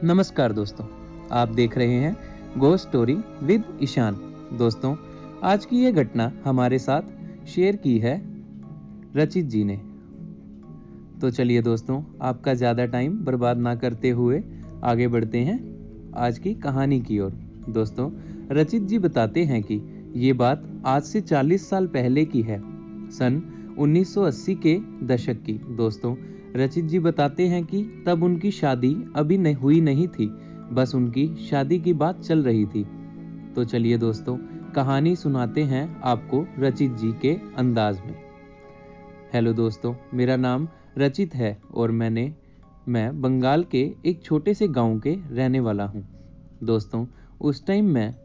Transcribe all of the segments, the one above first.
नमस्कार दोस्तों, आप देख रहे हैं गो स्टोरी विद ईशान। दोस्तों, आज की ये घटना हमारे साथ शेयर की है रचित जी ने। तो चलिए दोस्तों, आपका ज़्यादा टाइम बर्बाद ना करते हुए आगे बढ़ते हैं आज की कहानी की ओर। दोस्तों, रचित जी बताते हैं कि ये बात आज से 40 साल पहले की है, सन 1980 के दशक की। दोस्तों, रचित जी बताते हैं कि तब उनकी शादी अभी हुई नहीं थी, बस उनकी शादी की बात चल रही थी। तो चलिए दोस्तों, कहानी सुनाते हैं आपको रचित जी के अंदाज में। हेलो दोस्तों, मेरा नाम रचित है और मैं बंगाल के एक छोटे से गांव के रहने वाला हूं। दोस्तों, उस टाइम मैं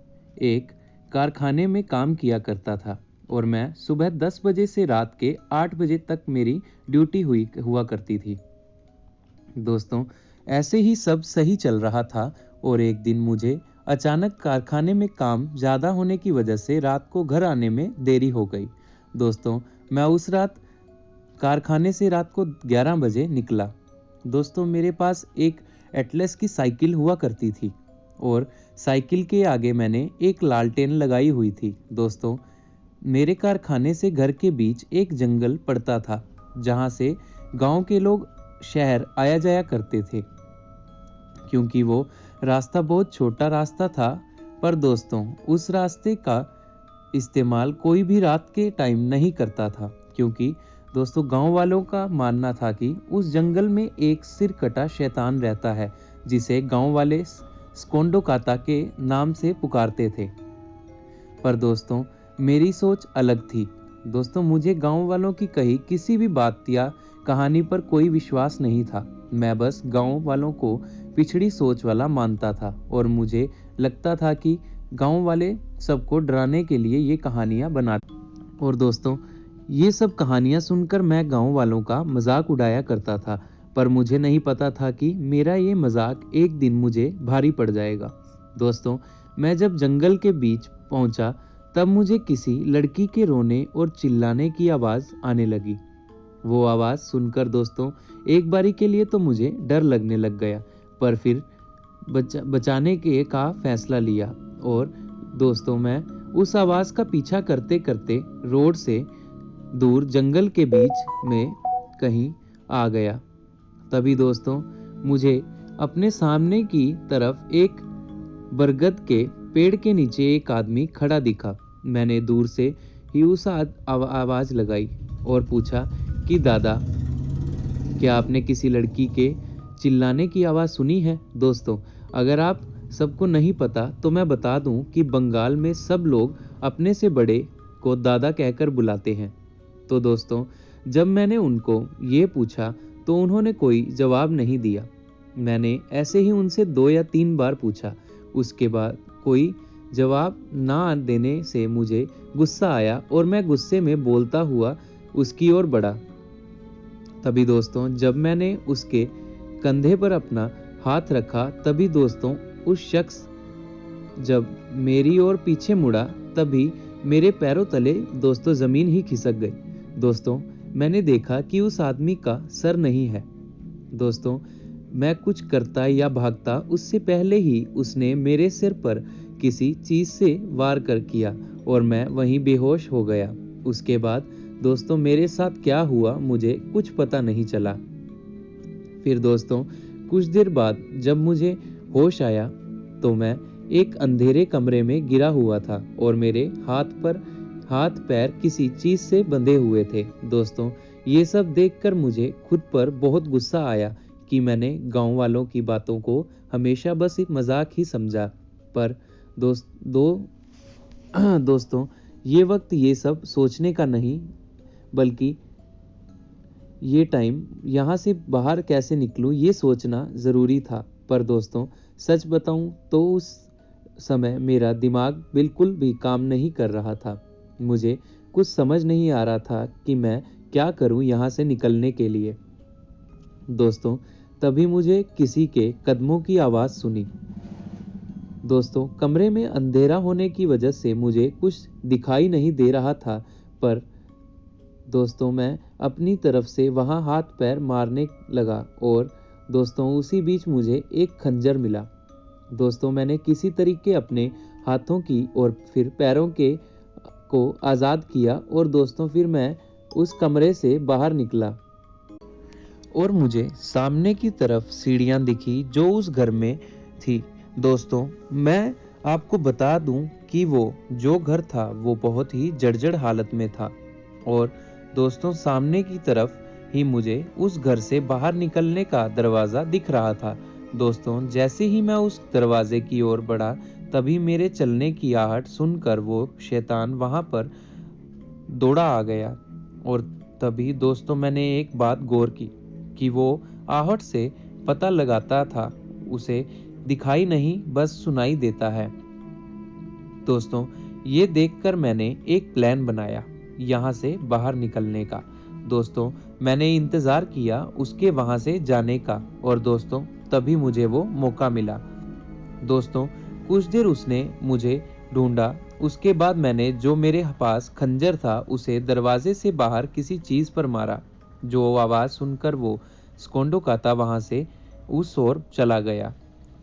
एक कारखाने में काम किया करता था और मैं सुबह 10 बजे से रात के 8 बजे तक मेरी ड्यूटी हुआ करती थी। दोस्तों, ऐसे ही सब सही चल रहा था और एक दिन मुझे अचानक कारखाने में काम ज़्यादा होने की वजह से रात को घर आने में देरी हो गई। दोस्तों, मैं उस रात कारखाने से रात को 11 बजे निकला। दोस्तों, मेरे पास एक एटलस की साइकिल हुआ करती थी और साइकिल के आगे मैंने एक लालटेन लगाई हुई थी। दोस्तों, मेरे कारखाने से घर के बीच एक जंगल पड़ता था, जहां से गांव के लोग शहर आया जाया करते थे। क्योंकि वो रास्ता बहुत छोटा रास्ता था, पर दोस्तों, उस रास्ते का इस्तेमाल कोई भी रात के टाइम नहीं करता था, क्योंकि दोस्तों गांव वालों का मानना था कि उस जंगल में एक सिर कटा शैतान रहता है, जिसे गांव वाले स्कोंडो काता के नाम से पुकारते थे। पर दोस्तों, मेरी सोच अलग थी। दोस्तों, मुझे गांव वालों की कही किसी भी बात या कहानी पर कोई विश्वास नहीं था। मैं बस गांव वालों को पिछड़ी सोच वाला मानता था और मुझे लगता था कि गांव वाले सबको डराने के लिए ये कहानियां बनाते। और दोस्तों, ये सब कहानियां सुनकर मैं गांव वालों का मजाक उड़ाया करता था, पर मुझे नहीं पता था कि मेरा ये मजाक एक दिन मुझे भारी पड़ जाएगा। दोस्तों, मैं जब जंगल के बीच पहुंचा, तब मुझे किसी लड़की के रोने और चिल्लाने की आवाज़ आने लगी। वो आवाज़ सुनकर दोस्तों, एक बारी के लिए तो मुझे डर लगने लग गया, पर फिर बचाने का फैसला लिया और दोस्तों, मैं उस आवाज़ का पीछा करते करते रोड से दूर जंगल के बीच में कहीं आ गया। तभी दोस्तों, मुझे अपने सामने की तरफ एक बरगद के पेड़ के नीचे एक आदमी खड़ा दिखा। मैंने दूर से ही उस आवाज लगाई और पूछा कि दादा, क्या आपने किसी लड़की के चिल्लाने की आवाज़ सुनी है? दोस्तों, अगर आप सबको नहीं पता तो मैं बता दूं कि बंगाल में सब लोग अपने से बड़े को दादा कहकर बुलाते हैं। तो दोस्तों, जब मैंने उनको ये पूछा तो उन्होंने कोई जवाब नहीं दिया। मैंने ऐसे ही उनसे 2 या 3 बार पूछा। उसके बाद कोई जवाब ना देने से मुझे गुस्सा आया और मैं गुस्से में बोलता हुआ उसकी ओर बढ़ा। तभी दोस्तों, जब मैंने उसके कंधे पर अपना हाथ रखा, तभी दोस्तों उस शख्स जब मेरी ओर पीछे मुड़ा, तभी मेरे पैरों तले दोस्तों जमीन ही खिसक गई। दोस्तों, मैंने देखा कि उस आदमी का सर नहीं है। दोस्तों, मैं कुछ करता या भागता उससे पहले ही उसने मेरे सिर पर किसी चीज से वार कर किया और मैं वहीं बेहोश हो गया। उसके बाद दोस्तों, मेरे साथ क्या हुआ मुझे कुछ पता नहीं चला। फिर दोस्तों, कुछ देर बाद जब मुझे होश आया तो मैं एक अंधेरे कमरे में गिरा हुआ था और मेरे हाथ पैर किसी चीज से बंधे हुए थे। दोस्तों, ये सब देखकर मुझे खुद पर बहुत गुस्सा आया कि मैंने गांव वालों की बातों को हमेशा बस एक मजाक ही समझा। पर दोस्तों, ये वक्त ये सब सोचने का नहीं, बल्कि ये टाइम यहाँ से बाहर कैसे निकलूं ये सोचना ज़रूरी था। पर दोस्तों, सच बताऊं तो उस समय मेरा दिमाग बिल्कुल भी काम नहीं कर रहा था। मुझे कुछ समझ नहीं आ रहा था कि मैं क्या करूं यहाँ से निकलने के लिए। दोस्तों, तभी मुझे किसी के कदमों की आवाज़ सुनी। दोस्तों, कमरे में अंधेरा होने की वजह से मुझे कुछ दिखाई नहीं दे रहा था, पर दोस्तों, मैं अपनी तरफ से वहां हाथ पैर मारने लगा और दोस्तों उसी बीच मुझे एक खंजर मिला। दोस्तों मैंने किसी तरीके अपने हाथों की और फिर पैरों के को आज़ाद किया और दोस्तों फिर मैं उस कमरे से बाहर निकला और मुझे सामने की तरफ सीढ़ियां दिखी जो उस घर में थी। दोस्तों मैं आपको बता दूं कि वो जो घर था वो बहुत ही जर्जर हालत में था और दोस्तों सामने की तरफ ही मुझे उस घर से बाहर निकलने का दरवाज़ा दिख रहा था। दोस्तों जैसे ही मैं उस दरवाजे की ओर बढ़ा तभी मेरे चलने की आहट सुनकर वो शैतान वहां पर दौड़ा आ गया और तभी दोस्तों मैंने एक बात गौर की कि वो आहट से पता लगाता था, उसे दिखाई नहीं बस सुनाई देता है। दोस्तों ये देखकर मैंने एक प्लान बनाया यहाँ से बाहर निकलने का। दोस्तों मैंने इंतज़ार किया उसके वहाँ से जाने का और दोस्तों तभी मुझे वो मौका मिला। दोस्तों कुछ देर उसने मुझे ढूंढा, उसके बाद मैंने जो मेरे पास खंजर था उसे दरवाजे से बाहर किसी चीज़ पर मारा। जो आवाज़ सुनकर वो स्कोंडोकाता वहाँ से उस ओर चला गया।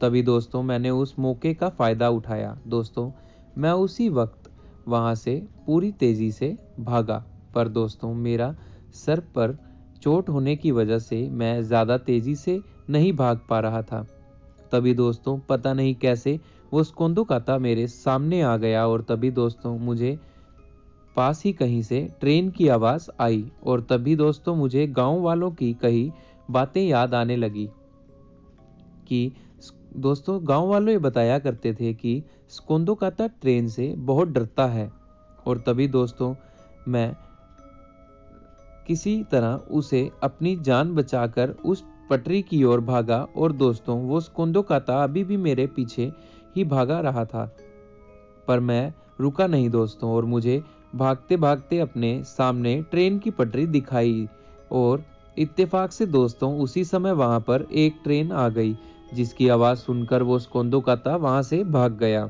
तभी दोस्तों मैंने उस मौके का फ़ायदा उठाया। दोस्तों मैं उसी वक्त वहाँ से पूरी तेज़ी से भागा, पर दोस्तों मेरा सर पर चोट होने की वजह से मैं ज़्यादा तेज़ी से नहीं भाग पा रहा था। तभी दोस्तों पता नहीं कैसे वो स्कोंदोकाता मेरे सामने आ गया और तभी दोस्तों मुझे पास ही कहीं से ट्रेन की आवाज़ आई और तभी दोस्तों मुझे गांव वालों की कही बातें याद आने लगी कि दोस्तों गांव वालों ये बताया करते थे कि स्कोंदोकाता ट्रेन से बहुत डरता है और तभी दोस्तों मैं किसी तरह उसे अपनी जान बचाकर उस पटरी की ओर भागा और दोस्तों वो स्कोंदोकाता अभी भी मेरे पीछे ही भागा रहा था, पर मैं रुका नहीं दोस्तों और मुझे भागते भागते अपने सामने ट्रेन की पटरी दिखाई और इत्तेफाक से दोस्तों उसी समय वहां पर एक ट्रेन आ गई जिसकी आवाज़ सुनकर वो स्कोंदोकाता वहां से भाग गया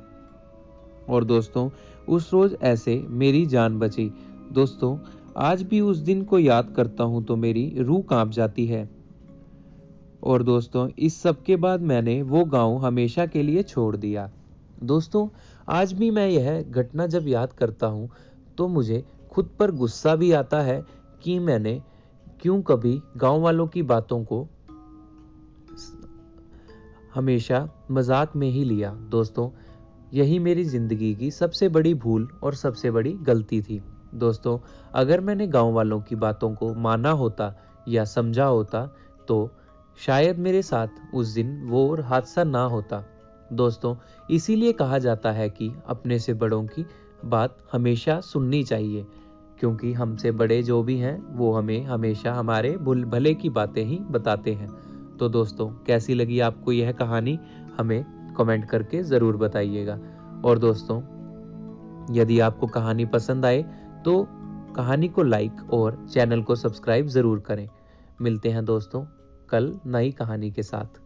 और दोस्तों उस रोज ऐसे मेरी जान बची। दोस्तों आज भी उस दिन को याद करता हूं तो मेरी रूह कांप जाती है और दोस्तों इस सब के बाद मैंने वो गांव हमेशा के लिए छोड़ दिया। दोस्तों आज भी मैं यह घटना जब याद करता हूं तो मुझे खुद पर गुस्सा भी आता है कि मैंने क्यों कभी गांव वालों की बातों को हमेशा मजाक में ही लिया। दोस्तों यही मेरी ज़िंदगी की सबसे बड़ी भूल और सबसे बड़ी गलती थी। दोस्तों अगर मैंने गांव वालों की बातों को माना होता या समझा होता तो शायद मेरे साथ उस दिन वो हादसा ना होता। दोस्तों इसीलिए कहा जाता है कि अपने से बड़ों की बात हमेशा सुननी चाहिए, क्योंकि हमसे बड़े जो भी हैं वो हमें हमेशा हमारे भले की बातें ही बताते हैं। तो दोस्तों कैसी लगी आपको यह कहानी हमें कमेंट करके ज़रूर बताइएगा। और दोस्तों यदि आपको कहानी पसंद आए तो कहानी को लाइक और चैनल को सब्सक्राइब ज़रूर करें। मिलते हैं दोस्तों कल नई कहानी के साथ।